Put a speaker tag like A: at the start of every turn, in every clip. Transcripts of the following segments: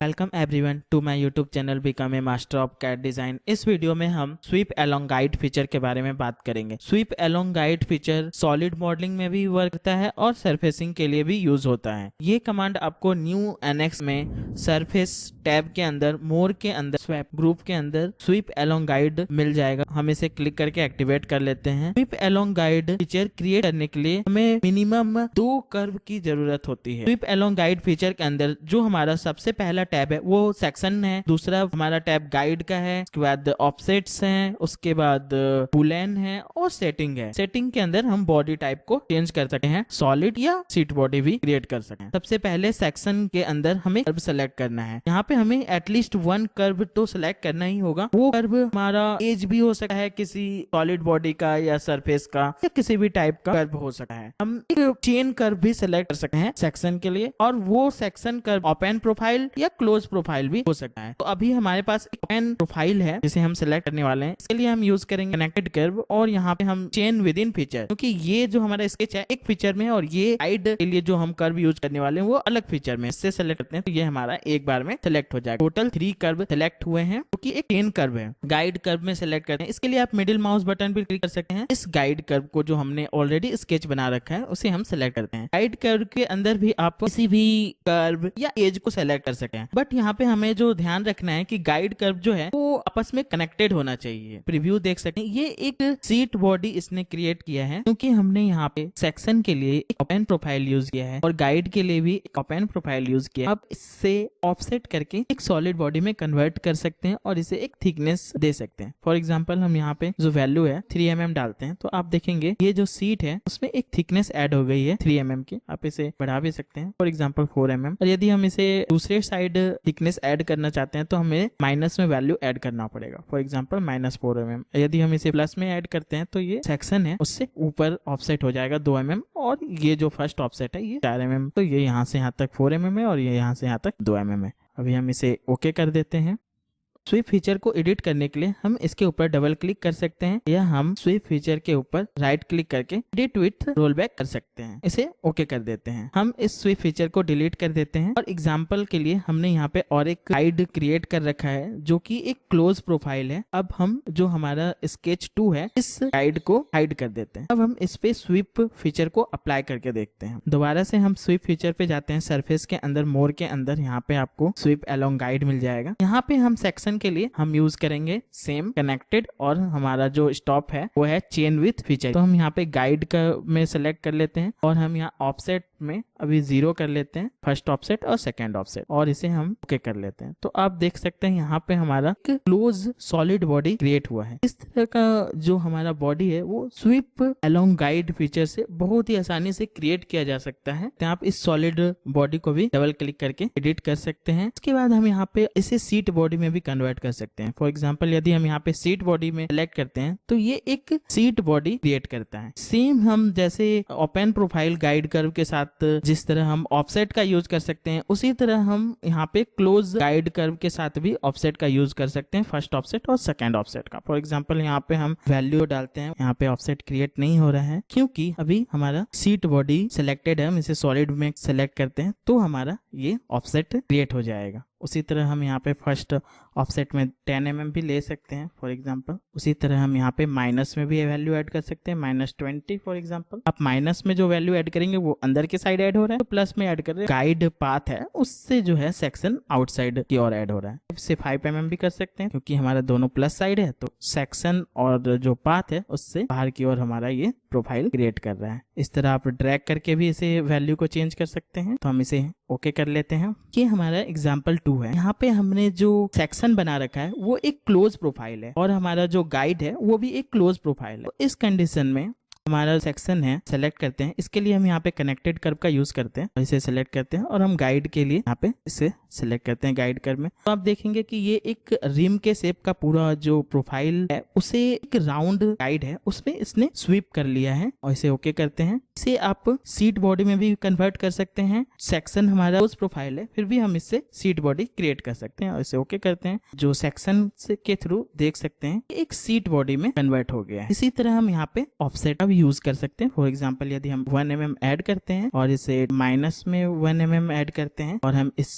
A: Welcome everyone to my YouTube channel become a master of CAD design. इस video में हम SVEEP along guide feature के बारे में बात करेंगे। Sweep along guide feature solid modelling में भी वर्क करता है और सरफेसिंग के लिए भी यूज होता है। ये कमांड आपको न्यू एनेक्स में सरफेस टैब के अंदर मोर के अंदर स्वैप ग्रुप के अंदर स्वीप अलोंग गाइड मिल जाएगा। हम इसे क्लिक करके एक्टिवेट कर लेते हैं। Sweep along guide feature create करने के लिए हमें मिनिमम 2 कर्व की जरूरत होती है। स्वीप अलोंग गाइड फीचर के अंदर जो हमारा सबसे पहला टैब है वो सेक्शन है, दूसरा हमारा टैब गाइड का है, उसके बाद ऑफसेट्स हैं, उसके बाद बुलेन है और सेटिंग है। सेटिंग के अंदर हम बॉडी टाइप को चेंज कर सकते हैं, सॉलिड या सीट बॉडी भी क्रिएट कर सकते हैं। सबसे पहले सेक्शन के अंदर हमें कर्व सेलेक्ट करना है। यहाँ पे हमें एटलीस्ट 1 कर्व तो सेलेक्ट करना ही होगा। वो कर्व हमारा एज भी हो सकता है किसी सॉलिड बॉडी का या सरफेस का या किसी भी टाइप का कर्व हो सकता है। हम एक चेन कर्व भी सेलेक्ट कर सकते हैं सेक्शन के लिए, और वो सेक्शन कर्व ओपन प्रोफाइल या क्लोज प्रोफाइल भी हो सकता है। तो अभी हमारे पास एक ओपन प्रोफाइल है जिसे हम सेलेक्ट करने वाले हैं। इसके लिए हम यूज करेंगे कनेक्टेड कर्व और यहाँ पे हम चेन विद इन फीचर, क्योंकि ये जो हमारा स्केच है एक फीचर में है और ये गाइड के लिए जो हम कर्व यूज करने वाले हैं वो अलग फीचर में। इससे सेलेक्ट करते हैं तो ये हमारा एक बार में सेलेक्ट हो जाएगा। टोटल 3 कर्व सेलेक्ट हुए हैं क्योंकि एक चेन कर्व है। गाइड कर्व में सेलेक्ट करते हैं। इसके लिए आप मिडिल माउस बटन भी क्लिक कर सकते हैं। इस गाइड कर्व को जो हमने ऑलरेडी स्केच बना रखा है उसे हम सेलेक्ट करते हैं। गाइड कर्व के अंदर भी आप किसी भी कर्व या एज को सेलेक्ट कर सकते हैं, बट यहाँ पे हमें जो ध्यान रखना है कि गाइड कर्व जो है वो आपस में कनेक्टेड होना चाहिए। प्रीव्यू देख सकते हैं, ये एक सीट बॉडी इसने क्रिएट किया है क्योंकि हमने यहाँ पे सेक्शन के लिए एक ओपन प्रोफाइल यूज किया है और गाइड के लिए भी एक ओपन प्रोफाइल यूज किया है। अब इससे ऑफसेट करके एक सॉलिड बॉडी में कन्वर्ट कर सकते हैं और इसे एक थिकनेस दे सकते हैं। फॉर एग्जाम्पल हम यहाँ पे जो वैल्यू है 3 mm डालते हैं तो आप देखेंगे ये जो सीट है उसमें एक थिकनेस ऐड हो गई है 3 mm की। आप इसे बढ़ा भी सकते हैं, फॉर एग्जाम्पल 4 mm। और यदि हम इसे दूसरे साइड थिकनेस ऐड करना चाहते हैं तो हमें माइनस में वैल्यू ऐड करना पड़ेगा, फॉर एग्जांपल -4 mm। यदि हम इसे प्लस में ऐड करते हैं तो ये सेक्शन है उससे ऊपर ऑफसेट हो जाएगा 2 mm, और ये जो फर्स्ट ऑफसेट है ये 4 mm। तो ये यहाँ से यहाँ तक 4 mm है और ये यहाँ से यहाँ तक 2 mm है। अभी हम इसे ओके कर देते हैं। स्वीप फीचर को एडिट करने के लिए हम इसके ऊपर डबल क्लिक कर सकते हैं या हम स्वीप फीचर के ऊपर राइट क्लिक करके एडिट विथ रोल बैक कर सकते हैं। इसे ओके कर देते हैं। हम इस स्वीप फीचर को डिलीट कर देते हैं और एग्जांपल के लिए हमने यहाँ पे और एक गाइड क्रिएट कर रखा है जो कि एक क्लोज प्रोफाइल है। अब हम जो हमारा स्केच 2 है इस गाइड को हाइड कर देते हैं। अब हम इस पे स्वीप फीचर को अप्लाई करके देखते हैं। दोबारा से हम स्वीप फीचर पे जाते हैं। सरफेस के अंदर मोर के अंदर यहाँ पे आपको स्वीप अलोंग गाइड मिल जाएगा। यहाँ पे हम सेक्शन के लिए हम यूज करेंगे सेम कनेक्टेड, और हमारा जो स्टॉप है वो है चेन विथ फीचर। तो हम यहाँ पे गाइड का में सेलेक्ट कर लेते हैं और हम यहाँ ऑफसेट में अभी 0 कर लेते हैं, फर्स्ट ऑफसेट और सेकंड ऑफसेट, और इसे हम ओके कर लेते हैं। तो आप देख सकते हैं यहाँ पे हमारा क्लोज सॉलिड बॉडी क्रिएट हुआ है। इस तरह का जो हमारा बॉडी है वो स्वीप अलोंग गाइड फीचर से बहुत ही आसानी से क्रिएट किया जा सकता है। तो आप इस सॉलिड बॉडी को भी डबल क्लिक करके एडिट कर सकते हैं। इसके बाद हम यहाँ पे इसे सीट बॉडी में भी कन्वर्ट कर सकते हैं। फॉर एग्जाम्पल यदि हम यहाँ पे सीट बॉडी में सेलेक्ट करते हैं तो ये एक सीट बॉडी क्रिएट करता है। सेम हम जैसे ओपन प्रोफाइल गाइड कर्व के साथ जिस तरह हम ऑफसेट का यूज कर सकते हैं उसी तरह हम यहाँ पे क्लोज गाइड कर्व के साथ भी ऑफसेट का यूज कर सकते हैं, फर्स्ट ऑफसेट और सेकंड ऑफसेट का। फॉर एग्जांपल यहाँ पे हम वैल्यू डालते हैं। यहाँ पे ऑफसेट क्रिएट नहीं हो रहा है क्योंकि अभी हमारा सीट बॉडी सिलेक्टेड है। हम इसे सॉलिड में सेलेक्ट करते हैं तो हमारा ये ऑफसेट क्रिएट हो जाएगा। उसी तरह हम यहाँ पे फर्स्ट ऑफसेट में 10 mm भी ले सकते हैं फॉर एग्जांपल। उसी तरह हम यहाँ पे माइनस में भी वैल्यू ऐड कर सकते हैं, -20 फॉर एग्जांपल। आप माइनस में जो वैल्यू ऐड करेंगे वो अंदर के साइड ऐड हो रहा है, तो प्लस में ऐड कर रहे हैं गाइड पाथ है उससे जो है सेक्शन आउटसाइड की ओर ऐड हो रहा है। इससे 5 mm भी कर सकते हैं क्योंकि हमारा दोनों प्लस साइड है, तो सेक्शन और जो पाथ है उससे बाहर की ओर हमारा ये प्रोफाइल क्रिएट कर रहा है। इस तरह आप ड्रैग करके भी इसे वैल्यू को चेंज कर सकते हैं। तो हम इसे ओके कर लेते हैं। ये हमारा एग्जाम्पल 2 है। यहाँ पे हमने जो सेक्शन बना रखा है वो एक क्लोज प्रोफाइल है और हमारा जो गाइड है वो भी एक क्लोज प्रोफाइल है। तो इस कंडीशन में हमारा सेक्शन है सेलेक्ट करते हैं। इसके लिए हम यहाँ पे कनेक्टेड कर्व का यूज करते हैं, इसे सेलेक्ट करते हैं और हम गाइड के लिए यहाँ पे इसे सेलेक्ट करते हैं गाइड कर्व में। तो आप देखेंगे कि ये एक रिम के शेप का पूरा जो प्रोफाइल है उसे एक राउंड गाइड है उसमें इसने स्वीप कर लिया है और इसे ओके करते हैं। इसे आप सीट बॉडी में भी कन्वर्ट कर सकते हैं। सेक्शन हमारा उस प्रोफाइल है, फिर भी हम इससे सीट बॉडी क्रिएट कर सकते हैं और इसे ओके करते हैं। जो सेक्शन के थ्रू देख सकते हैं एक सीट बॉडी में कन्वर्ट हो गया है। इसी तरह हम यहाँ पे ऑफसेट का भी यूज कर सकते हैं। फॉर एग्जाम्पल यदि हम 1 mm ऐड करते हैं और इसे माइनस में 1 mm ऐड करते हैं और हम इस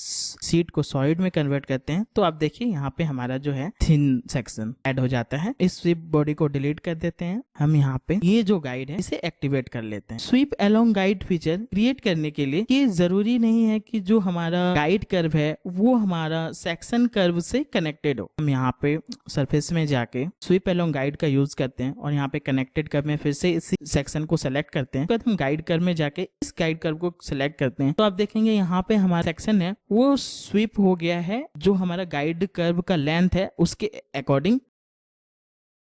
A: सीट को सॉलिड में कन्वर्ट करते हैं, तो आप देखिए यहाँ पे हमारा जो है थिन सेक्शन ऐड हो जाता है। इस स्वीप बॉडी को डिलीट कर देते हैं। हम यहाँ पे ये जो गाइड है इसे एक्टिवेट कर लेते हैं। Sweep along guide feature create करने के लिए ये जरूरी नहीं है कि जो हमारा गाइड कर्व है वो हमारा सेक्शन कर्व से कनेक्टेड हो। हम यहाँ पे सरफेस में जाके स्वीप अलोंग गाइड का यूज करते हैं और यहाँ पे कनेक्टेड कर्व में फिर से इसी सेक्शन को सेलेक्ट करते हैं। हम गाइड कर्व में जाके इस गाइड कर्व को सिलेक्ट करते हैं तो आप देखेंगे यहाँ पे हमारा सेक्शन है वो स्वीप हो गया है जो हमारा गाइड कर्व का लेंथ है उसके अकॉर्डिंग।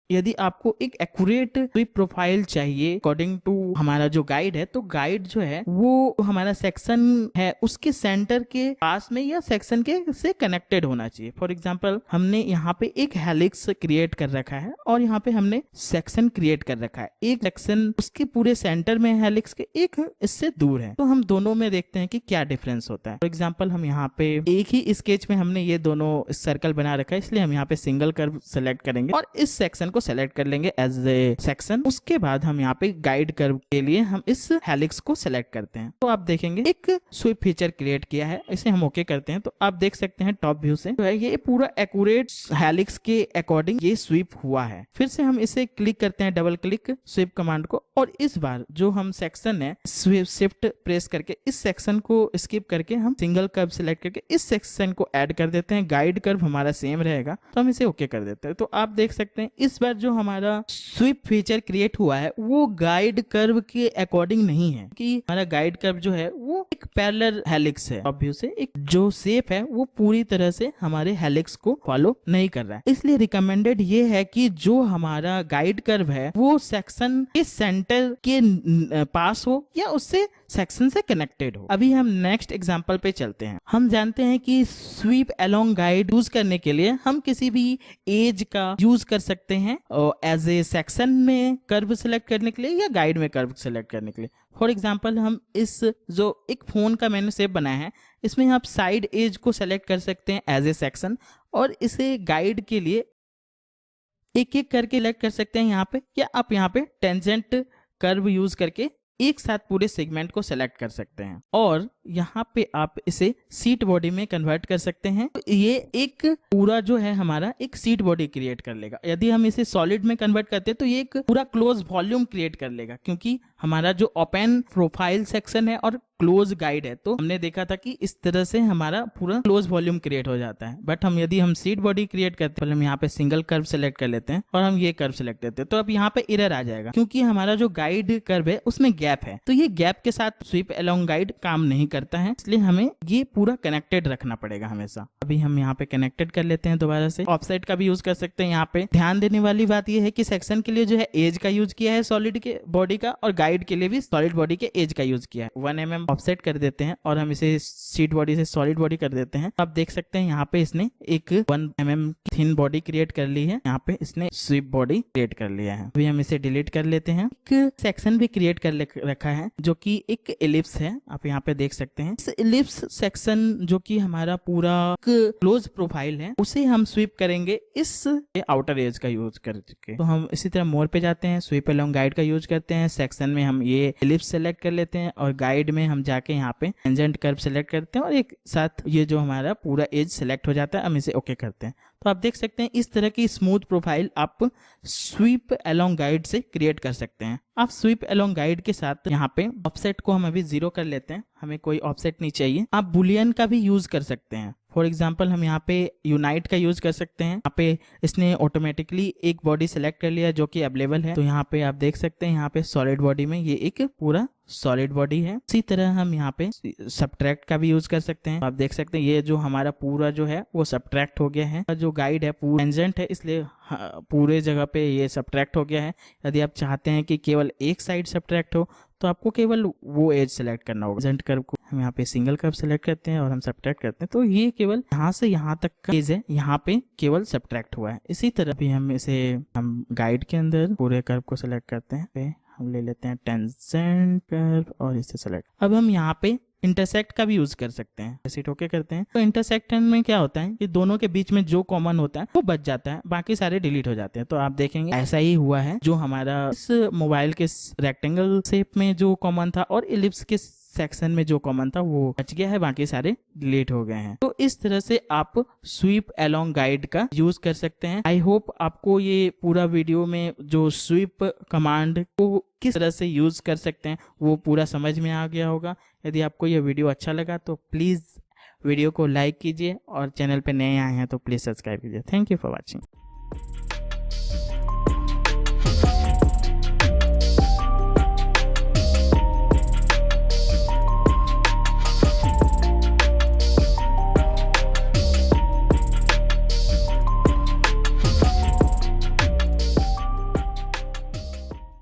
A: यदि आपको एक एक्यूरेट स्वीप प्रोफाइल चाहिए अकॉर्डिंग टू हमारा जो गाइड है, तो गाइड जो है वो हमारा सेक्शन है उसके सेंटर के पास में या सेक्शन के से कनेक्टेड होना चाहिए। फॉर एग्जांपल हमने यहाँ पे एक हेलिक्स क्रिएट कर रखा है और यहाँ पे हमने सेक्शन क्रिएट कर रखा है। एक सेक्शन उसके पूरे सेंटर में हेलिक्स के, एक इससे दूर है। तो हम दोनों में देखते हैं कि क्या डिफरेंस होता है। फॉर एग्जाम्पल हम यहाँ पे एक ही स्केच में हमने ये दोनों सर्कल बना रखा है, इसलिए हम यहाँ पे सिंगल कर्व सेलेक्ट करेंगे और इस सेक्शन को सेलेक्ट कर लेंगे एज ए सेक्शन। उसके बाद हम यहाँ पे गाइड कर्व के लिए हम इस हेलिक्स को सेलेक्ट करते हैं। तो आप देखेंगे एक स्वीप फीचर क्रिएट किया है। इसे हम ओके करते हैं तो आप देख सकते हैं टॉप व्यू से तो है ये पूरा एक्यूरेट हेलिक्स के अकॉर्डिंग ये स्वीप हुआ है। फिर से हम इसे क्लिक करते हैं, डबल क्लिक स्वीप कमांड को, और इस बार जो हम सेक्शन है शिफ्ट प्रेस करके इस सेक्शन को स्किप करके हम सिंगल कर्व सिलेक्ट करके इस सेक्शन को ऐड कर देते हैं। गाइड कर्व हमारा सेम रहेगा तो हम इसे ओके कर देते हैं। तो आप देख सकते हैं इस बार जो हमारा स्वीप फीचर क्रिएट हुआ है वो गाइड कर्व के अकॉर्डिंग नहीं है कि हमारा गाइड कर्व जो है वो एक पैरेलल हेलिक्स है। ऑब्वियस से एक जो शेप है वो पूरी तरह से हमारे हेलिक्स को फॉलो नहीं कर रहा है। इसलिए रिकमेंडेड ये है कि जो हमारा गाइड कर्व है वो सेक्शन के सेंटर के पास हो या उससे सेक्शन से कनेक्टेड हो। अभी हम नेक्स्ट एग्जांपल पे चलते हैं। हम जानते हैं कि स्वीप अलोंग गाइड यूज करने के लिए हम किसी भी एज का यूज कर सकते हैं एज ए सेक्शन में कर्व सेलेक्ट करने के लिए या गाइड में कर्व सेलेक्ट करने के लिए। फॉर एग्जांपल हम इस जो एक फोन का मैंने शेप बनाया है इसमें आप साइड एज को सेलेक्ट कर सकते हैं एज ए सेक्शन और इसे गाइड के लिए एक एक करके सेलेक्ट कर सकते हैं यहाँ पे, या आप यहाँ पे टेंजेंट कर्व यूज करके एक साथ पूरे सेगमेंट को सेलेक्ट कर सकते हैं और यहाँ पे आप इसे सीट बॉडी में कन्वर्ट कर सकते हैं। तो ये एक पूरा जो है हमारा एक सीट बॉडी क्रिएट कर लेगा। यदि हम इसे सॉलिड में कन्वर्ट करते हैं तो ये एक पूरा क्लोज वॉल्यूम क्रिएट कर लेगा, क्योंकि हमारा जो ओपन प्रोफाइल सेक्शन है और क्लोज गाइड है तो हमने देखा था कि इस तरह से हमारा पूरा क्लोज वॉल्यूम क्रिएट हो जाता है। बट हम यदि हम सीट बॉडी क्रिएट करते हैं, हम यहाँ पे सिंगल कर्व सेलेक्ट कर लेते हैं और हम ये कर्व सेलेक्ट करते हैं तो अब यहाँ पे एरर आ जाएगा क्योंकि हमारा जो गाइड कर्व है उसमें गैप है। तो ये गैप के साथ स्वीप अलोंग गाइड काम नहीं करता है, इसलिए हमें ये पूरा कनेक्टेड रखना पड़ेगा हमेशा। अभी हम यहाँ पे कनेक्टेड कर लेते हैं दोबारा से। ऑफसेट का भी यूज कर सकते हैं। यहाँ पे ध्यान देने वाली बात यह है कि सेक्शन के लिए जो है एज का यूज किया है सॉलिड के बॉडी का और गाइड के लिए भी सॉलिड बॉडी के एज का यूज किया है। 1 mm ऑफसेट कर देते हैं और हम इसे सीट बॉडी से सॉलिड बॉडी कर देते हैं। आप देख सकते हैं यहाँ पे इसने एक 1 mm थिन बॉडी क्रिएट कर ली है। यहाँ पे इसने स्वीप बॉडी क्रिएट कर लिया है। अभी हम इसे डिलीट कर लेते हैं। एक सेक्शन भी क्रिएट कर रखा है जो कि एक एलिप्स है। आप यहाँ पे देख सकते हैं इस एलिप्स सेक्शन जो कि हमारा पूरा क्लोज प्रोफाइल है उसे हम स्वीप करेंगे इस आउटर एज का यूज करके। तो हम इसी तरह मोर पे जाते हैं, स्वीप अलोंग गाइड का यूज करते हैं। सेक्शन में हम ये एलिप्स सेलेक्ट कर लेते हैं और गाइड में हम जाके यहाँ पे टेंजेंट कर्व सेलेक्ट करते हैं और एक साथ ये जो हमारा पूरा एज सेलेक्ट हो जाता है हम इसे ओके करते हैं। तो आप देख सकते हैं इस तरह की स्मूथ प्रोफाइल आप स्वीप अलोंग गाइड से क्रिएट कर सकते हैं। आप स्वीप अलोंग गाइड के साथ यहाँ पे ऑफसेट को हम अभी 0 कर लेते हैं, हमें कोई ऑफसेट नहीं चाहिए। आप बुलियन का भी यूज कर सकते हैं। फॉर एग्जाम्पल हम यहाँ पे यूनाइट का यूज कर सकते हैं। यहाँ पे इसने ऑटोमेटिकली एक बॉडी सेलेक्ट कर लिया जो कि अवेलेबल है। तो यहाँ पे आप देख सकते हैं यहाँ पे सॉलिड बॉडी में ये एक पूरा सॉलिड बॉडी है। इसी तरह हम यहाँ पे सब्ट्रैक्ट का भी यूज कर सकते हैं। आप देख सकते हैं ये जो हमारा पूरा जो है वो सब्ट्रैक्ट हो गया है। जो गाइड है पूरा टेंजेंट है इसलिए पूरे जगह पे ये सब्ट्रैक्ट हो गया है। यदि आप चाहते हैं कि केवल एक साइड सब्ट्रैक्ट हो तो आपको केवल वो एज सेलेक्ट करना होगा। टेंजेंट कर्व को हम यहाँ पे सिंगल कर्व सेलेक्ट करते हैं और हम सब्ट्रैक्ट करते हैं तो ये केवल यहाँ से यहाँ तक का एज है, यहाँ पे केवल सब्ट्रैक्ट हुआ है। इसी तरह भी हम गाइड के अंदर पूरे कर्व को सेलेक्ट करते हैं। हम ले लेते हैं टेंजेंट कर्व और इसे सेलेक्ट। अब हम यहाँ पे इंटरसेक्ट का भी यूज कर सकते हैं। ऐसे ओके करते हैं तो इंटरसेक्ट में क्या होता है कि दोनों के बीच में जो कॉमन होता है वो बच जाता है, बाकी सारे डिलीट हो जाते हैं। तो आप देखेंगे ऐसा ही हुआ है, जो हमारा इस मोबाइल के रेक्टेंगल शेप में जो कॉमन था और इलिप्स के सेक्शन में जो कॉमन था वो बच गया है, बाकी सारे डिलीट हो गए हैं। तो इस तरह से आप स्वीप अलोंग गाइड का यूज कर सकते हैं। आई होप आपको ये पूरा वीडियो में जो स्वीप कमांड को किस तरह से यूज कर सकते हैं वो पूरा समझ में आ गया होगा। यदि आपको यह वीडियो अच्छा लगा तो प्लीज वीडियो को लाइक कीजिए और चैनल पे नए आए हैं तो प्लीज सब्सक्राइब कीजिए। Thank you for watching.